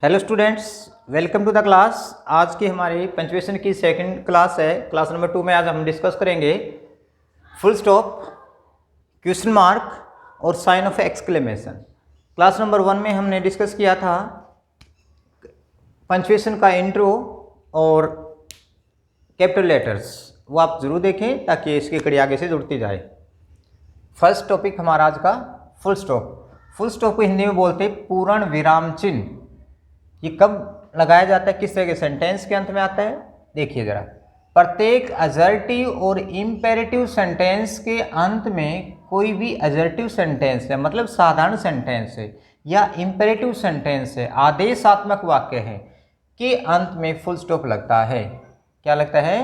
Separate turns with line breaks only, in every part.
Hello students, welcome to the class. आज की हमारी पंचुएशन की सेकंड क्लास है। क्लास नंबर 2 में आज हम डिस्कस करेंगे फुल स्टॉप, क्वेश्चन मार्क और sign of exclamation. Class number 1 में हमने डिस्कस किया था पंचुएशन का इंट्रो और कैपिटल लेटर्स, वो आप ज़रूर देखें ताकि इसकी कड़ी आगे से जुड़ती जाए। फर्स्ट टॉपिक हमारा आज का फुल स्टॉप। फुल स्टॉप को हिंदी में बोलते हैं पूर्ण विराम चिन्ह। ये कब लगाया जाता है, किस तरह के सेंटेंस के अंत में आता है, देखिए जरा। प्रत्येक अजर्टिव और इम्पेरेटिव सेंटेंस के अंत में कोई भी अजर्टिव सेंटेंस है, मतलब साधारण सेंटेंस है, या इम्पेरेटिव सेंटेंस है, आदेशात्मक वाक्य है, के अंत में फुल स्टॉप लगता है। क्या लगता है?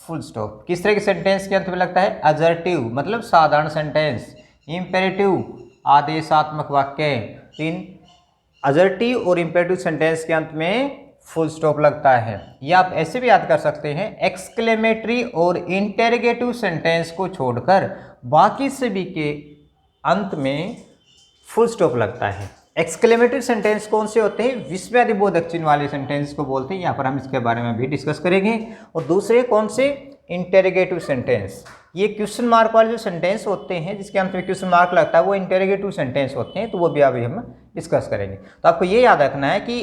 Full stop. किस तरह के सेंटेंस के अंत में लगता है? अजर्टिव मतलब साधारण सेंटेंस, इम्पेरेटिव आदेशात्मक वाक्य। तीन अजर्टिव और इम्पेरेटिव सेंटेंस के अंत में फुल स्टॉप लगता है। या आप ऐसे भी याद कर सकते हैं, एक्सक्लेमेटरी और इंटेरोगेटिव सेंटेंस को छोड़कर बाकी सभी के अंत में फुल स्टॉप लगता है। एक्सक्लेमेटरी सेंटेंस कौन से होते हैं? विस्मयादिबोधक चिन्ह वाले सेंटेंस को बोलते हैं। यहाँ पर हम इसके बारे में भी डिस्कस करेंगे। और दूसरे कौन से? Interrogative sentence. ये क्वेश्चन मार्क वाले जो सेंटेंस होते हैं जिसके अंत में क्वेश्चन मार्क लगता है, वो इंटेरोगेटिव सेंटेंस होते हैं, तो वो भी अभी हम डिस्कस करेंगे। तो आपको ये याद रखना है कि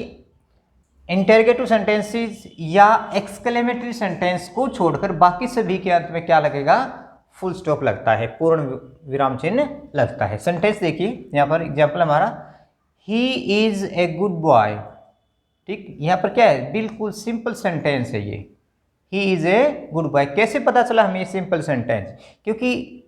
इंटेरोगेटिव सेंटेंसेस या एक्सक्लेमेटरी सेंटेंस को छोड़कर बाकी सभी के अंत में क्या लगेगा? फुल स्टॉप लगता है, पूर्ण विराम चिन्ह लगता है। सेंटेंस देखिए, यहाँ पर एग्जाम्पल हमारा, he is a good boy. ठीक, यहाँ पर क्या है? बिल्कुल सिंपल सेंटेंस है ये, he is a good boy. कैसे पता चला हमें ये सिंपल सेंटेंस? क्योंकि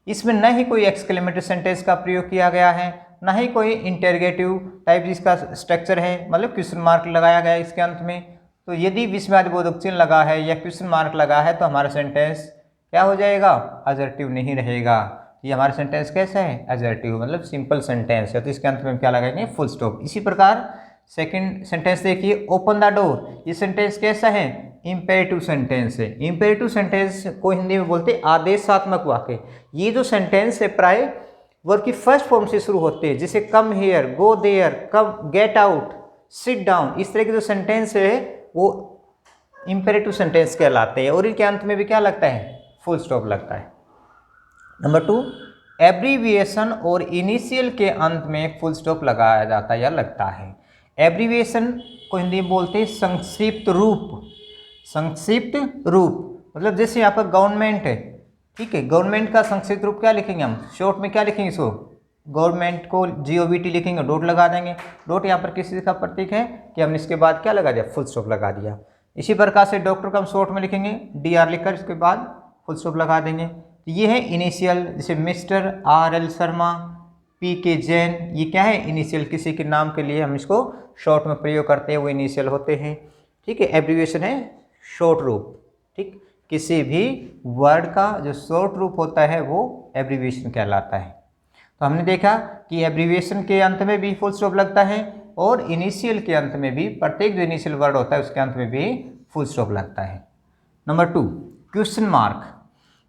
इसमें न ही कोई एक्सक्लेमेटरी सेंटेंस का प्रयोग किया गया है, ना ही कोई इंटेरोगेटिव टाइप जिसका स्ट्रक्चर है, मतलब क्वेश्चन मार्क लगाया गया है इसके अंत में। तो यदि विस्मयादिबोधक चिन्ह लगा है या क्वेश्चन मार्क लगा है तो हमारा सेंटेंस क्या हो जाएगा? अजर्टिव नहीं रहेगा। ये हमारा सेंटेंस कैसा है? अजर्टिव, मतलब सिंपल सेंटेंस है, तो इसके अंत में हम क्या लगाएंगे? Full stop. इसी प्रकार सेकंड सेंटेंस देखिए, ओपन द डोर। ये सेंटेंस कैसा है? इंपेरेटिव सेंटेंस है। इंपेरेटिव सेंटेंस को हिंदी में बोलते हैं आदेशात्मक वाक्य। ये जो सेंटेंस है प्राय वर्ब की फर्स्ट फॉर्म से शुरू होते हैं, जैसे come here, go there, come, get out, sit down. इस तरह के जो सेंटेंस है वो इंपेरेटिव सेंटेंस कहलाते हैं, और इनके अंत में भी क्या लगता है? फुल स्टॉप लगता है। नंबर 2, एब्रीविएशन और इनिशियल के अंत में फुल स्टॉप लगाया जाता है या लगता है। एब्रीविएशन को हिंदी में बोलते हैं संक्षिप्त रूप। संक्षिप्त रूप मतलब जैसे यहाँ पर गवर्नमेंट है, ठीक है, गवर्नमेंट का संक्षिप्त रूप क्या लिखेंगे हम? शॉर्ट में क्या लिखेंगे इसको? गवर्नमेंट को GOVT लिखेंगे, डॉट लगा देंगे। डॉट यहाँ पर किस चीज़ का प्रतीक है कि हमने इसके बाद क्या लगा दिया? फुल स्टॉप लगा दिया। इसी प्रकार से डॉक्टर का हम शॉर्ट में लिखेंगे, DR लिखकर इसके बाद फुल स्टॉप लगा देंगे। तो ये है इनिशियल, जैसे mister RL Sharma, PK Jain, ये क्या है? इनिशियल। किसी के नाम के लिए हम इसको शॉर्ट में प्रयोग करते हैं, वो इनिशियल होते हैं। ठीक है, एब्रीविएशन है शॉर्ट रूप। ठीक, किसी भी वर्ड का जो शॉर्ट रूप होता है वो एब्रीविएशन कहलाता है। तो हमने देखा कि एब्रीविएशन के अंत में भी फुल स्टॉप लगता है, और इनिशियल के अंत में भी, प्रत्येक जो इनिशियल वर्ड होता है उसके अंत में भी फुल स्टॉप लगता है। Number 2, question mark.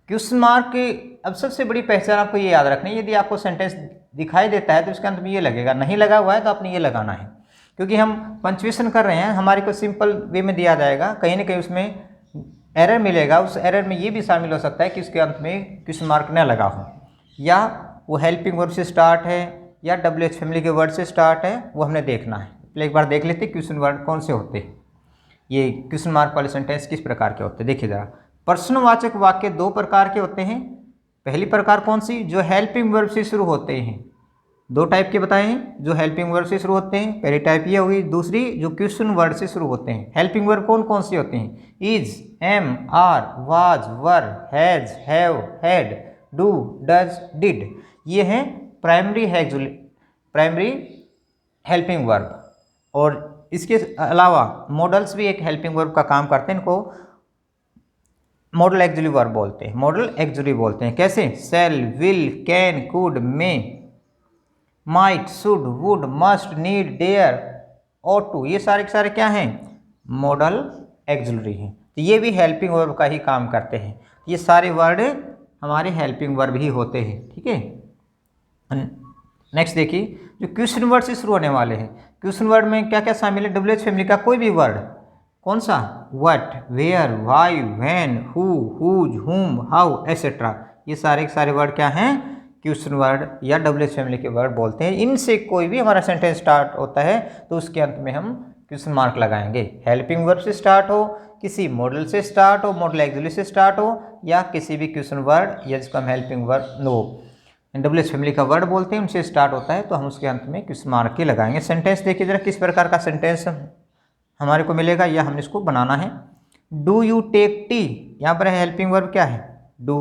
Question mark अब सबसे बड़ी पहचान आपको ये याद रखनी है, यदि आपको सेंटेंस दिखाई देता है तो उसके अंत में ये लगेगा, नहीं लगा हुआ है तो आपने ये लगाना है। क्योंकि हम पंचुएशन कर रहे हैं, हमारे को सिंपल वे में दिया जाएगा, कहीं ना कहीं उसमें एरर मिलेगा। उस एरर में ये भी शामिल हो सकता है कि उसके अंत में क्वेश्चन मार्क न लगा हो, या वो हेल्पिंग वर्ब से स्टार्ट है या WH फैमिली के वर्ड से स्टार्ट है, वो हमने देखना है। पहले एक बार देख लेते हैं क्वेश्चन वर्ड कौन से होते हैं, ये क्वेश्चन मार्क वाले सेंटेंस किस प्रकार के होते हैं। देखिए जरा, प्रश्नवाचक वाक्य 2 प्रकार के होते हैं। पहली प्रकार कौन सी? जो हेल्पिंग वर्ब से शुरू होते हैं। 2 टाइप के बताए हैं जो हेल्पिंग वर्ब से शुरू होते हैं। पहली टाइप ये होगी। दूसरी जो क्वेश्चन वर्ड से शुरू होते हैं। हेल्पिंग वर्ब कौन कौन सी होती हैं? Is, am, are, was, were, has, have, had, do, does, did. ये हैं प्राइमरी हेल्पिंग वर्ब। और इसके अलावा मॉडल्स भी एक हेल्पिंग वर्ब का काम करते हैं, इनको मॉडल एक्जुअली वर्ब बोलते हैं। मॉडल एक्जुअली बोलते हैं। कैसे? Shall, will, can, could, may, might, should, would, must, need, dare, ought to, ये सारे के सारे क्या हैं? मॉडल एक्जुलरी हैं। तो ये भी हेल्पिंग वर्ब का ही काम करते हैं। ये सारे वर्ड हमारे हेल्पिंग वर्ब ही होते हैं। ठीक है, नेक्स्ट देखिए, जो क्वेश्चन वर्ड से शुरू होने वाले हैं। क्वेश्चन वर्ड में क्या क्या शामिल है? WH फैमिली का कोई भी वर्ड, कौन सा? What, where, why, when, who, whose, whom, how, etcetera, ये सारे के सारे वर्ड क्या हैं? क्वेश्चन वर्ड या WH फैमिली के वर्ड बोलते हैं। इनसे कोई भी हमारा सेंटेंस स्टार्ट होता है तो उसके अंत में हम क्वेश्चन मार्क लगाएंगे। हेल्पिंग वर्ब से स्टार्ट हो, किसी मॉडल से स्टार्ट हो, मॉडल एक्सिलरी से स्टार्ट हो, या किसी भी क्वेश्चन वर्ड या जिसको हम हेल्पिंग वर्ब WH फैमिली का वर्ड बोलते हैं उनसे स्टार्ट होता है तो हम उसके अंत में क्वेश्चन मार्क के लगाएंगे। सेंटेंस देखिए जरा किस प्रकार का सेंटेंस हमारे को मिलेगा या हमने इसको बनाना है। डू यू टेक टी, यहाँ पर हेल्पिंग वर्ब क्या है? डू,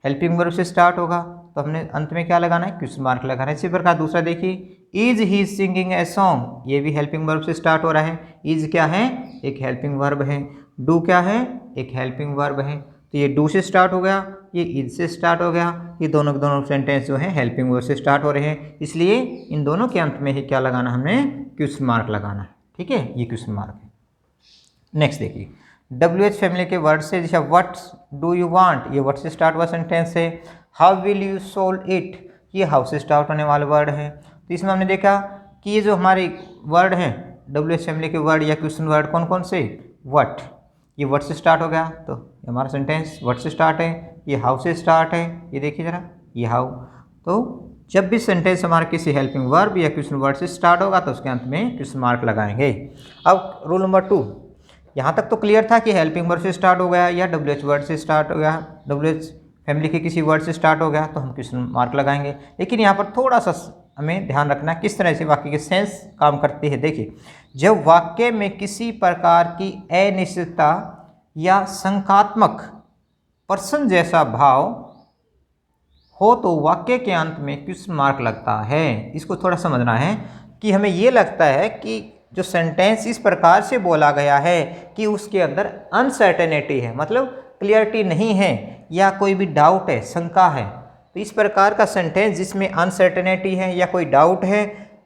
हेल्पिंग वर्ब से स्टार्ट होगा तो हमने अंत में क्या लगाना है? क्वेश्चन मार्क लगाना है। इसी प्रकार दूसरा देखिए, is he singing a song, ये भी हेल्पिंग वर्ब से स्टार्ट हो रहा है। इज क्या है? एक हेल्पिंग वर्ब है। डू क्या है? एक हेल्पिंग वर्ब है। तो ये डू से स्टार्ट हो गया, ये इज से स्टार्ट हो गया, ये दोनों के दोनों सेंटेंस जो हैं हेल्पिंग वर्ब से स्टार्ट हो रहे हैं, इसलिए इन दोनों के अंत में ही क्या लगाना, हमने क्वेश्चन मार्क लगाना है। ठीक है, ये क्वेश्चन मार्क है। नेक्स्ट देखिए, WH फैमिली के वर्ड से जैसे व्हाट डू यू वांट, ये व्हाट से स्टार्ट हुआ सेंटेंस है। How will you solve it, ये हाउ से स्टार्ट होने वाला वर्ड है। तो इसमें हमने देखा कि ये जो हमारे वर्ड हैं WH फैमिली के वर्ड या क्वेश्चन वर्ड कौन कौन से? व्हाट, ये व्हाट से स्टार्ट हो गया तो हमारा सेंटेंस व्हाट से स्टार्ट है। ये हाउ से स्टार्ट है, ये देखिए जरा, ये हाउ। तो जब भी सेंटेंस हमारा किसी हेल्पिंग वर्ब या क्वेश्चन वर्ड से स्टार्ट होगा तो उसके अंत में क्वेश्चन मार्क लगाएंगे। अब रूल नंबर 2, यहाँ तक तो क्लियर था कि हेल्पिंग वर्ड से स्टार्ट हो गया या WH वर्ड से स्टार्ट हो गया, WH फैमिली के किसी वर्ड से स्टार्ट हो गया तो हम क्वेश्चन मार्क लगाएंगे। लेकिन यहाँ पर थोड़ा सा हमें ध्यान रखना किस तरह से वाक्य की सेंस काम करती है। देखिए, जब वाक्य में किसी प्रकार की अनिश्चितता या शंकात्मक प्रश्न जैसा भाव हो तो वाक्य के अंत में क्वेश्चन मार्क लगता है। इसको थोड़ा समझना है कि हमें ये लगता है कि जो सेंटेंस इस प्रकार से बोला गया है कि उसके अंदर अनसर्टेनिटी है, मतलब क्लियरिटी नहीं है या कोई भी डाउट है, शंका है। तो इस प्रकार का सेंटेंस जिसमें अनसर्टेनिटी है या कोई डाउट है,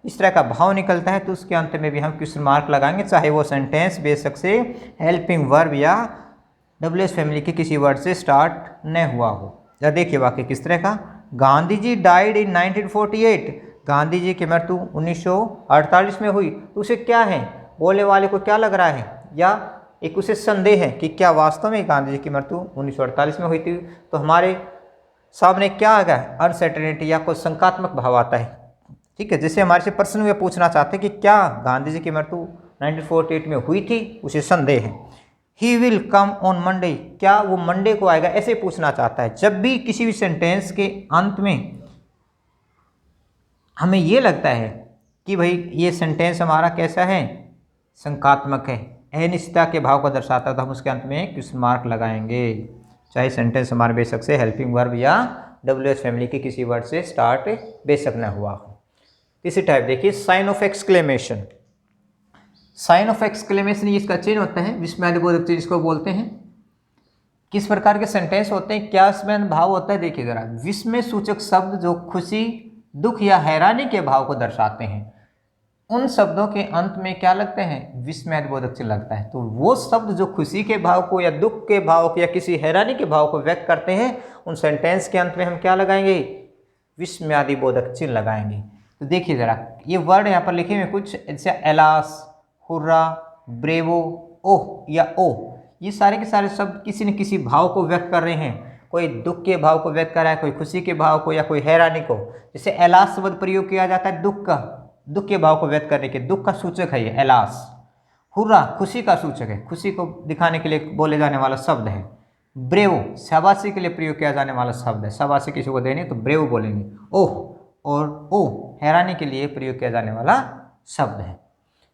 इस तरह का भाव निकलता है तो उसके अंत में भी हम क्वेश्चन मार्क लगाएंगे, चाहे वो सेंटेंस बेशक से हेल्पिंग वर्ब या WH फैमिली के किसी वर्ड से स्टार्ट न हुआ हो। या देखिए वाक्य किस तरह का, गांधी जी डाइड इन 1948, गांधी जी की मृत्यु 1948 में हुई। तो उसे क्या है, बोलने वाले को क्या लग रहा है या एक उसे संदेह है कि क्या वास्तव में गांधी जी की मृत्यु 1948 में हुई थी। तो हमारे सामने क्या आ गया, अनसर्टेनिटी या कोई शंकात्मक भाव आता है। ठीक है, जैसे हमारे से प्रश्न हुए पूछना चाहते हैं कि क्या गांधी जी की मृत्यु 1948 में हुई थी, उसे संदेह है। He will come on Monday, क्या वो मंडे को आएगा, ऐसे पूछना चाहता है। जब भी किसी भी सेंटेंस के अंत में हमें ये लगता है कि भाई ये सेंटेंस हमारा कैसा है, शंकात्मक है, अनिश्चितता के भाव को दर्शाता है, तो हम उसके अंत में क्वेश्चन मार्क लगाएंगे, चाहे सेंटेंस हमारे बेशक से हेल्पिंग वर्ब या WH फैमिली के किसी वर्ड से स्टार्ट बेशक न हुआ हो। तीसरी टाइप देखिए, sign of exclamation. Sign of exclamation ये इसका चिन्ह होता है, विस्मयादिबोधक चिन्ह इसको बोलते हैं। किस प्रकार के सेंटेंस होते हैं, क्या इसमें भाव होता है? देखिए जरा, विस्मय सूचक शब्द जो खुशी, दुख या हैरानी के भाव को दर्शाते हैं, उन शब्दों के अंत में क्या लगते हैं, विस्मयादिबोधक चिन्ह लगता है। तो वो शब्द जो खुशी के भाव को या दुख के भाव को या किसी हैरानी के भाव को व्यक्त करते हैं, उन सेंटेंस के अंत में हम क्या लगाएंगे, विस्मयादिबोधक चिन्ह लगाएंगे। तो देखिए जरा, ये वर्ड यहाँ पर लिखे हुए कुछ जैसे एलास, हुर्रा, ब्रेवो, ओह या ओ, ये सारे के सारे शब्द किसी न किसी भाव को व्यक्त कर रहे हैं। कोई दुख के भाव को व्यक्त कर रहा है, कोई खुशी के भाव को या कोई हैरानी को। जैसे एलास शब्द प्रयोग किया जाता है दुख का, दुख के भाव को व्यक्त करने के, दुख का सूचक है ये एलास। हुर्रा खुशी का सूचक है, खुशी को दिखाने के लिए बोले जाने वाला शब्द है। ब्रेवो शाबाशी के लिए प्रयोग किया जाने वाला शब्द है, शाबाशी किसी को देनी तो ब्रेवो बोलेंगे। ओह और ओ हैरानी के लिए प्रयोग किया जाने वाला शब्द है।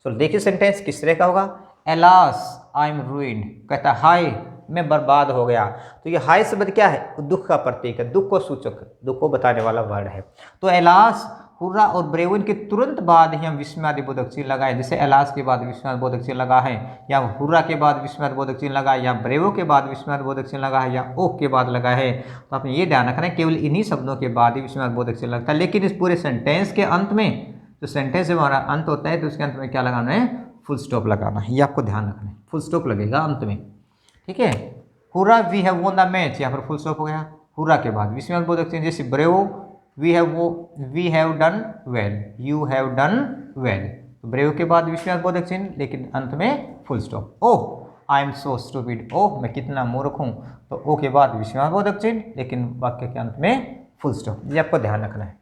तो देखिए सेंटेंस किस तरह का होगा, एलास आई एम रूइंड, कहता हाय मैं बर्बाद हो गया। तो ये हाय शब्द क्या है, दुख का प्रतीक है, दुख को सूचक, दुख को बताने वाला वर्ड है। तो एलास, हुर्रा और ब्रेवो के तुरंत बाद ही हम विस्मयादिबोधक चिन्ह लगाए। जैसे एलास के बाद विस्मयादिबोधक चिन्ह लगा है, या हुर्रा के बाद विस्मयादिबोधक चिन्ह लगा है, या ब्रेवो के बाद विस्मयादिबोधक चिन्ह लगा है, या ओह के बाद लगा है। तो आपने ये ध्यान रखना है केवल इन्हीं शब्दों के बाद ही विस्मयादिबोधक चिन्ह लगता है। लेकिन इस पूरे सेंटेंस के अंत में, जो सेंटेंस से हमारा अंत होता है तो उसके अंत में क्या लगाना है, फुल स्टॉप लगाना है, ये आपको ध्यान रखना है, फुल स्टॉप लगेगा अंत में। ठीक है, hurrah we have won the match, यहाँ पर फुल स्टॉप हो गया। हुर्रा के बाद विस्मयादिबोधक चिन्ह, जैसे bravo we have done well, you have done well, तो ब्रेव के बाद विस्मयास्पद चिन्ह, लेकिन अंत में full stop. Oh I am so stupid, ओह मैं कितना मूर्ख हूँ, तो ओ के बाद विस्मयास्पद चिन्ह, लेकिन वाक्य के अंत में फुल स्टॉप। ये आपको ध्यान रखना है।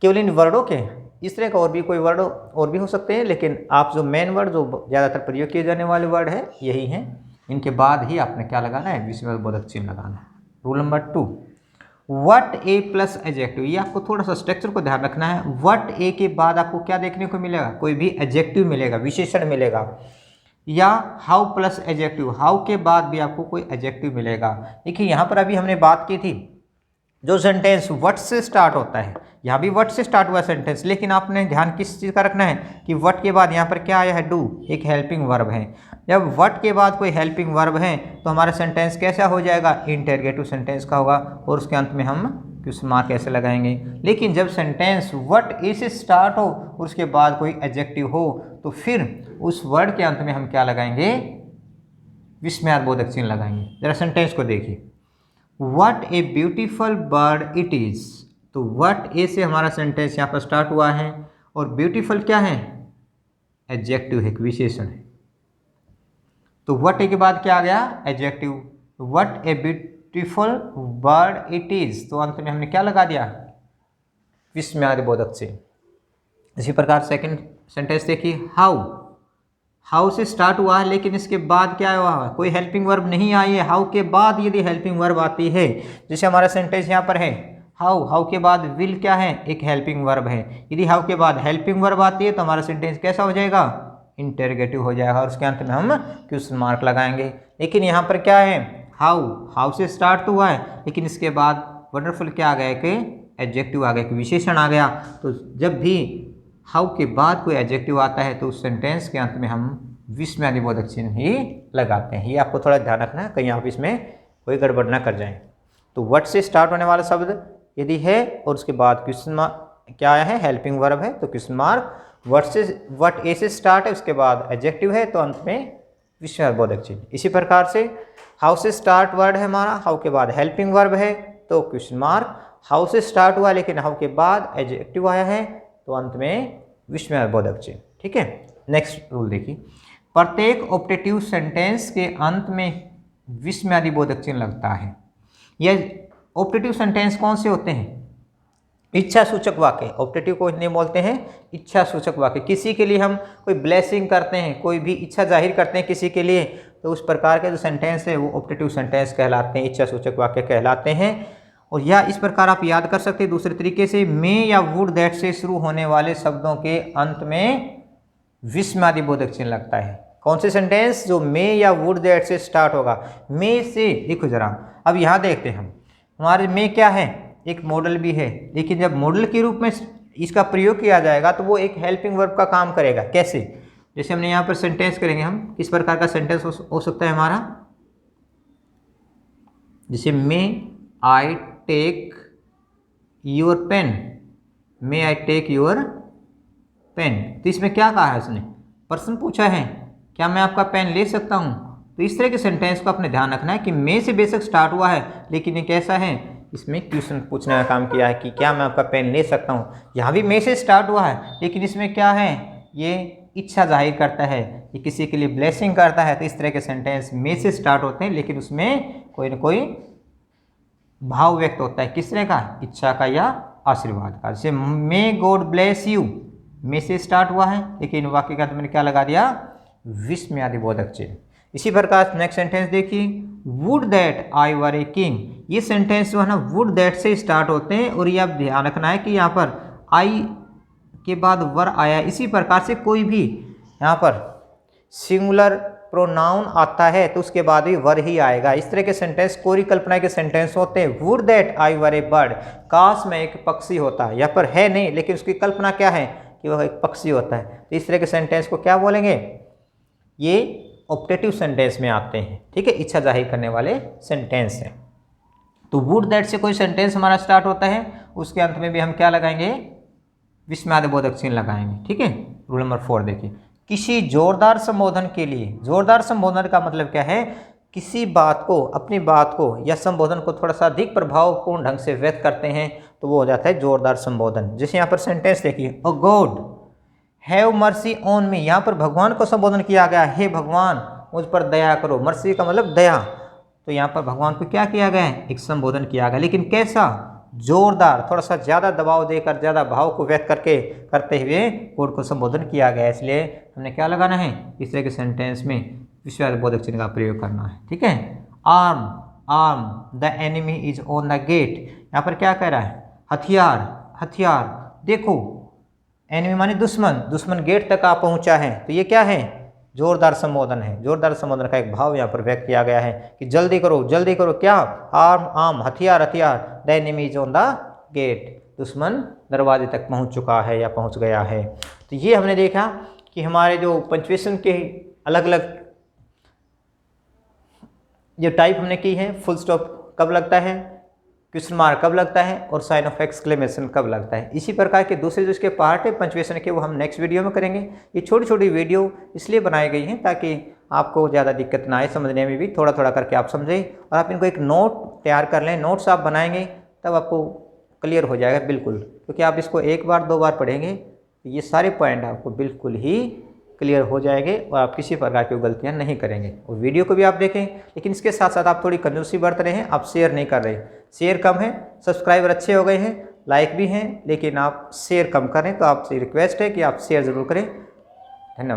केवल इन वर्डों के, इस तरह का और भी कोई वर्ड और भी हो सकते हैं, लेकिन आप जो मेन वर्ड जो ज़्यादातर प्रयोग किए जाने वाले वर्ड है यही हैं। इनके बाद ही आपने क्या लगाना है, विस्मयास्पद चिन्ह लगाना है। Rule number 2, what A plus adjective. ये आपको थोड़ा सा स्ट्रक्चर को ध्यान रखना है। वट ए के बाद आपको क्या देखने को मिलेगा, कोई भी एडजेक्टिव मिलेगा, विशेषण मिलेगा, या हाउ प्लस एडजेक्टिव, हाउ के बाद भी आपको कोई एडजेक्टिव मिलेगा। देखिए यहाँ पर अभी हमने बात की थी, जो सेंटेंस वट से स्टार्ट होता है, यहाँ भी वट से स्टार्ट हुआ सेंटेंस, लेकिन आपने ध्यान किस चीज़ का रखना है कि वट के बाद यहाँ पर क्या आया है, डू, एक हेल्पिंग वर्ब है। जब वट के बाद कोई हेल्पिंग वर्ब है तो हमारा सेंटेंस कैसा हो जाएगा, इंटरगेटिव सेंटेंस का होगा, और उसके अंत में हम क्वेश्चन मार्क कैसे लगाएंगे। लेकिन जब सेंटेंस वट ए से स्टार्ट हो और उसके बाद कोई एडजेक्टिव हो तो फिर उस वर्ड के अंत में हम क्या लगाएंगे, विस्मयास्पद चिन्ह लगाएंगे। जरा सेंटेंस को देखिए, what a beautiful bird it is. तो व्हाट ए से हमारा सेंटेंस यहाँ पर स्टार्ट हुआ है, और ब्यूटीफुल क्या है, एडजेक्टिव है, विशेषण है। तो व्हाट ए के बाद क्या आ गया, adjective. What a beautiful bird it is, तो अंत में हमने क्या लगा दिया, विस्मयास्पद चिन्ह। इसी प्रकार सेकंड सेंटेंस देखिए, हाउ, हाउ से स्टार्ट हुआ है, लेकिन इसके बाद क्या हुआ है, कोई हेल्पिंग वर्ब नहीं आई है। हाउ के बाद यदि हेल्पिंग वर्ब आती है, जैसे हमारा सेंटेंस यहाँ पर है हाउ, हाउ के बाद विल क्या है, एक हेल्पिंग वर्ब है। यदि हाउ के बाद हेल्पिंग वर्ब आती है तो हमारा सेंटेंस कैसा हो जाएगा, इंटरगेटिव हो जाएगा, और उसके अंत में हम क्वेश्चन मार्क लगाएंगे। लेकिन यहाँ पर क्या है, हाउ, हाउ से स्टार्ट तो हुआ है, लेकिन इसके बाद वंडरफुल क्या आ गया, कि एडजेक्टिव आ गया, कि विशेषण आ गया। तो जब भी हाउ के बाद कोई एडजेक्टिव आता है तो उस सेंटेंस के अंत में हम विस्मयास्पद चिन्ह ही लगाते हैं। ये आपको थोड़ा ध्यान रखना है, कहीं आप इसमें कोई गड़बड़ ना कर जाएं। तो वट से स्टार्ट होने वाला शब्द यदि है और उसके बाद क्वेश्चन मार्क क्या आया है, हेल्पिंग वर्ब है, तो क्वेश्चन मार्क। वट ए से स्टार्ट है, उसके बाद एडजेक्टिव है, तो अंत में विस्मयास्पद चिन्ह। इसी प्रकार से हाउ से स्टार्ट वर्ड है हमारा, हाउ के बाद हेल्पिंग वर्ब है, तो क्वेश्चन मार्क। हाउ से स्टार्ट हुआ लेकिन हाउ के बाद एडजेक्टिव आया है, तो अंत में विस्मयास्पद चिन्ह। ठीक है, नेक्स्ट रूल देखिए, प्रत्येक ऑप्टेटिव सेंटेंस के अंत में विस्मयास्पद चिन्ह लगता है। यह ऑप्टेटिव सेंटेंस कौन से होते हैं, इच्छा सूचक वाक्य। ऑप्टेटिव को इतने बोलते हैं इच्छा सूचक वाक्य। किसी के लिए हम कोई ब्लेसिंग करते हैं, कोई भी इच्छा जाहिर करते हैं किसी के लिए, तो उस प्रकार के जो सेंटेंस है वो ऑप्टेटिव सेंटेंस कहलाते हैं, इच्छा सूचक वाक्य कहलाते हैं। और या इस प्रकार आप याद कर सकते हैं दूसरे तरीके से, मे या वुड दैट से शुरू होने वाले शब्दों के अंत में विस्मयास्पद चिन्ह लगता है। कौन से सेंटेंस, जो मे या वुड दैट से स्टार्ट होगा। मे से देखो जरा, अब यहाँ देखते हैं हम, हमारे में क्या है, एक मॉडल भी है, लेकिन जब मॉडल के रूप में इसका प्रयोग किया जाएगा तो वो एक हेल्पिंग वर्ब का काम करेगा। कैसे, जैसे हमने यहाँ पर सेंटेंस करेंगे, हम किस प्रकार का सेंटेंस हो सकता है हमारा, जैसे may I take your pen, may I take your pen. तो इसमें क्या कहा है, उसने प्रश्न पूछा है, क्या मैं आपका पेन ले सकता हूँ। तो इस तरह के सेंटेंस को अपने ध्यान रखना है कि मे से बेशक स्टार्ट हुआ है, लेकिन ये कैसा है, इसमें क्वेश्चन पूछने का काम किया है कि क्या मैं आपका पेन ले सकता हूँ। यहाँ भी मे से स्टार्ट हुआ है, लेकिन इसमें क्या है, ये इच्छा जाहिर करता है, ये किसी के लिए ब्लेसिंग करता है। तो इस तरह के सेंटेंस मे से स्टार्ट होते हैं, लेकिन उसमें कोई ना कोई भाव व्यक्त होता है, किस तरह का, इच्छा का या आशीर्वाद का। जैसे मे गॉड ब्लेस यू, मे से स्टार्ट हुआ है, लेकिन वाक्य का मैंने क्या लगा दिया, विस्मयास्पद चिन्ह। इसी प्रकार नेक्स्ट सेंटेंस देखिए, would that I were a king. ये सेंटेंस जो है ना वुड दैट से स्टार्ट होते हैं, और ये आप ध्यान रखना है कि यहाँ पर आई के बाद वर आया। इसी प्रकार से कोई भी यहाँ पर सिंगुलर प्रोनाउन आता है तो उसके बाद भी वर ही आएगा। इस तरह के सेंटेंस कोरी कल्पना के सेंटेंस होते हैं। Would that I were A bird, काश में एक पक्षी होता, यहाँ पर है नहीं, लेकिन उसकी कल्पना क्या है कि वह एक पक्षी होता है। तो इस तरह के सेंटेंस को क्या बोलेंगे, ये ऑप्टेटिव सेंटेंस में आते हैं। ठीक है, इच्छा जाहिर करने वाले सेंटेंस हैं। तो वुड दैट से कोई सेंटेंस हमारा स्टार्ट होता है, उसके अंत में भी हम क्या लगाएंगे, विस्मयास्पद चिन्ह लगाएंगे। ठीक है, रूल नंबर 4 देखिए, किसी जोरदार संबोधन के लिए। जोरदार संबोधन का मतलब क्या है, किसी बात को, अपनी बात को या संबोधन को थोड़ा सा अधिक प्रभावपूर्ण ढंग से व्यक्त करते हैं तो वो हो जाता है जोरदार संबोधन। जैसे यहाँ पर सेंटेंस देखिए, uh God have mercy on me, यहाँ पर भगवान को संबोधन किया गया, हे भगवान मुझ पर दया करो। मर्सी का मतलब दया, तो यहाँ पर भगवान को क्या किया गया है, एक संबोधन किया गया, लेकिन कैसा, जोरदार, थोड़ा सा ज़्यादा दबाव देकर, ज़्यादा भाव को व्यक्त करके करते हुए गॉड को संबोधन किया गया। इसलिए हमने क्या लगाना है, इस तरह के सेंटेंस में विश्वासबोधक चिन्ह का प्रयोग करना है। ठीक है। Arm, arm, the enemy is on the gate, यहाँ पर क्या कह रहा है, हथियार, हथियार, देखो, एनिमी माने दुश्मन, दुश्मन गेट तक आ पहुंचा है, तो ये क्या है, जोरदार संबोधन है। जोरदार संबोधन का एक भाव यहाँ पर व्यक्त किया गया है कि जल्दी करो, जल्दी करो, क्या, आर्म, आर्म, हथियार, हथियार, the enemy is on the gate, दुश्मन दरवाजे तक पहुंच चुका है या पहुंच गया है। तो ये हमने देखा कि हमारे जो पंक्चुएशन के अलग अलग जो टाइप हमने की है, फुल स्टॉप कब लगता है, क्वेश्चन मार्क कब लगता है, और साइन ऑफ एक्सक्लेमेशन कब लगता है। इसी प्रकार के दूसरे जो इसके पार्ट है पंक्चुएशन के, वो हम नेक्स्ट वीडियो में करेंगे। ये छोटी छोटी वीडियो इसलिए बनाई गई हैं ताकि आपको ज़्यादा दिक्कत ना आए, समझने में भी थोड़ा थोड़ा करके आप समझें, और आप इनको एक नोट तैयार कर लें। नोट्स आप बनाएंगे तब आपको क्लियर हो जाएगा बिल्कुल, क्योंकि आप इसको एक बार दो बार पढ़ेंगे तो ये सारे पॉइंट आपको बिल्कुल ही क्लियर हो जाएंगे और आप किसी प्रकार की गलतियां नहीं करेंगे। और वीडियो को भी आप देखें, लेकिन इसके साथ साथ आप थोड़ी कंजूसी बरत रहे हैं, आप शेयर नहीं कर रहे, शेयर कम है, सब्सक्राइबर अच्छे हो गए हैं, लाइक भी हैं, लेकिन आप शेयर कम करें। तो आपसे रिक्वेस्ट है कि आप शेयर ज़रूर करें। धन्यवाद।